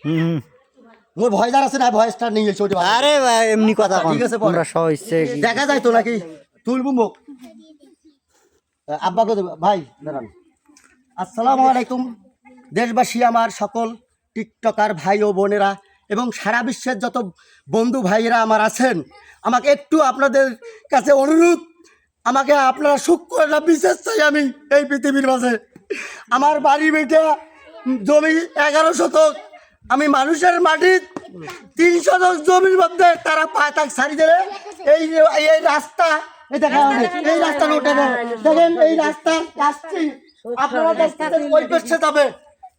হুম মোর voice আছে না, ভয়েসটা নিয়ে গেছে ওটা। আরে এমনি কথা ঠিক আছে, তোমরা সহ ইচ্ছে দেখা যায় তো নাকি তুলবো মুখ। আব্বাকে দেবো ভাই, দাঁড়ান। আসসালামু আলাইকুম দেশবাসী, আমার সকল টিকটকার ভাই ও বোনেরা এবং সারা বিশ্বের যত বন্ধু ভাইয়েরা আমার আছেন, আমাকে একটু আপনাদের কাছে অনুরোধ, আমাকে আপনারা সুখ করে না, বিশেষ চাই আমি এই পৃথিবীর মাঝে। আমার বাড়ি বেটে জমি 11 শতক, আমি মানুষের মাটির 3 শতক জমির মধ্যে তারা পাতাক ছাড়ি দিলে এই এই রাস্তা, এই দেখেন এই রাস্তা নোটে দেখেন, এই রাস্তা আসছি আপনারা দেখতে ওই পেছে যাবে,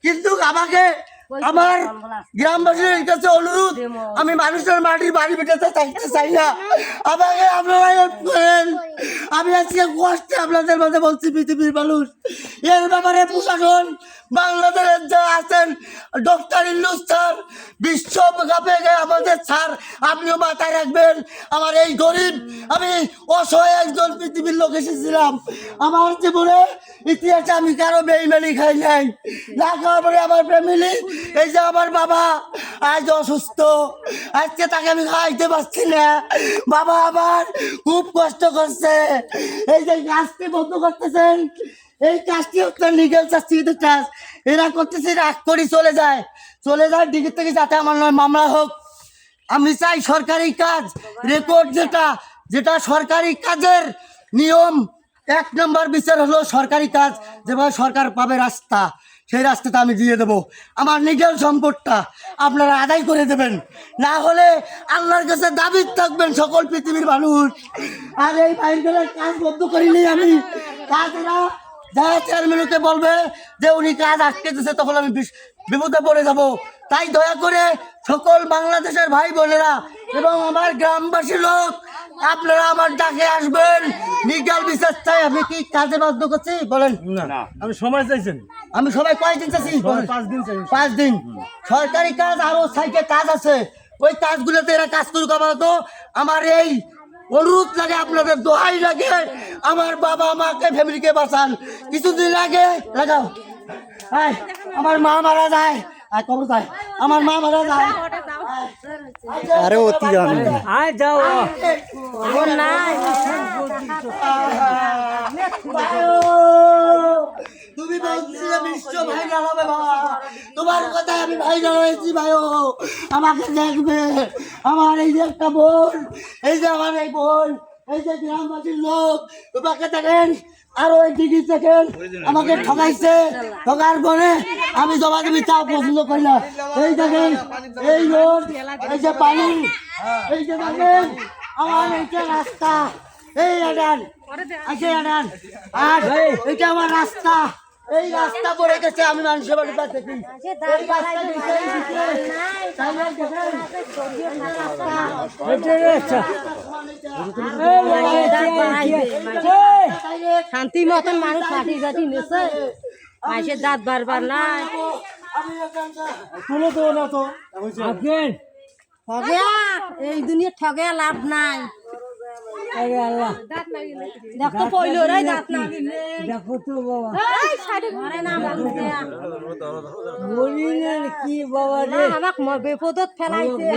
কিন্তু আমাকে আমার গ্রামবাসীর কাছে অনুরোধ, আমি মানুষের মাটির বাড়ি বেটাতে চাইতে চাই না, আমাকে আপনারা হেল্প করেন। আমি আজকে কষ্টে আপনাদের মাঝে বলছি, পৃথিবীর মানুষ এর ব্যাপারে প্রশাসন বাংলাদেশের যা আছেন, ডক্টর ইউনূস স্যার, বিশ্ব কাপে আমাদের স্যার, আপনিও মাথায় রাখবেন। আমার এই গরিব, আমি অসহায় একজন পৃথিবীর লোক এসেছিলাম, আমার জীবনে ইতিহাসে আমি কারো বেইমানি খাই নাই, না খাওয়ার পরে আমার ফ্যামিলি, এই যে আমার বাবা আজ অসুস্থ, আজকে তাকে আমি খাইতে পারছি না, বাবা আমার খুব কষ্ট করছে, এই যে কাজটি বন্ধ করতেছেন, এই কাজটি হচ্ছে লিগেল চাষিদের কাজ, এরা করতেছে রাগ করি চলে যায় ডিগ্রি থেকে, যাতে আমার নয় মামলা হোক। আমি চাই সরকারি কাজ রেকর্ড, যেটা সরকারি কাজের নিয়ম, 1 নম্বর বিচার হলো সরকারি কাজ, যেভাবে সরকার পাবে রাস্তা, সেই রাস্তাটা আমি দিয়ে দেবো। আমার নিজের সম্পদটা আপনারা আদায় করে দেবেন, না হলে আল্লাহর কাছে দাবি থাকবেন সকল পৃথিবীর মানুষ। আর এই বাইরের কাজ বন্ধ করিনি আমি, কাজেরা যারা চেয়ারম্যানকে বলবে যে উনি কাজ আটকে দিচ্ছে, তখন আমি বিপদে পড়ে যাব। তাই দয়া করে সকল বাংলাদেশের ভাই বোনেরা এবং আমার গ্রামবাসী লোক, আপনারা আমার ডাকে আসবেন, লিগ্যাল বিচার চাই। আমি কি কাজে বাধ্য করছি বলেন? না, আমি সময় চাইছেন। আমি সবাই কয়দিন চাইছি? 5 দিন চাই। 5 দিন। সরকারি কাজ আরো সাইকে কাজ আছে, ওই কাজগুলোতে এরা কাজ করুক। তো আমার এই অনুরোধ লাগে, আপনাদের দোহাই লাগে, আমার বাবা মাকে ফ্যামিলিকে বাঁচান। কিছুদিন আগে লাগাও, আমার মা মারা যায়, কবর যায়, আমার মা মারা যায়। আরে অতি জানি আয় যাও। তুমি বলছিলে বিশ্ব ভাইরাল হবে বাবা, তোমার কথায় আমি ভাইরাল হয়েছি ভাইও, আমাকে দেখবে। আমার এই যে একটা বোন, এই যে আমার এই বোন, এই যে গ্রামবাসীর লোক, তোমাকে দেখেন, আরো এই দিদি দেখেন, আমাকে ঠকাইছে, ঠকার পরে আমি জমা দেবি চা পছন্দ করি না। এই দেখেন এই রোড, এই যে পানি, এই যে দেখেন আমার এই যে রাস্তা, এই আডান আছে আডান, আর এইটা আমার রাস্তা, এই রাস্তা পড়ে গেছে, আমি মানুষের বাড়ি দেখি এই রাস্তা শান্তি মতন মানুষ কাটি কাটি নেছে, মাসের দাঁত বারবার নাই, তুলে দেবো না তো ঠগে এই দুনিয়া ঠগে লাভ নাই। দেখো পইলো রে দাঁত না, দেখো তো বাবা, ঘরে না কি বাবা রে, আমাক বিপদত ফেলাইছে।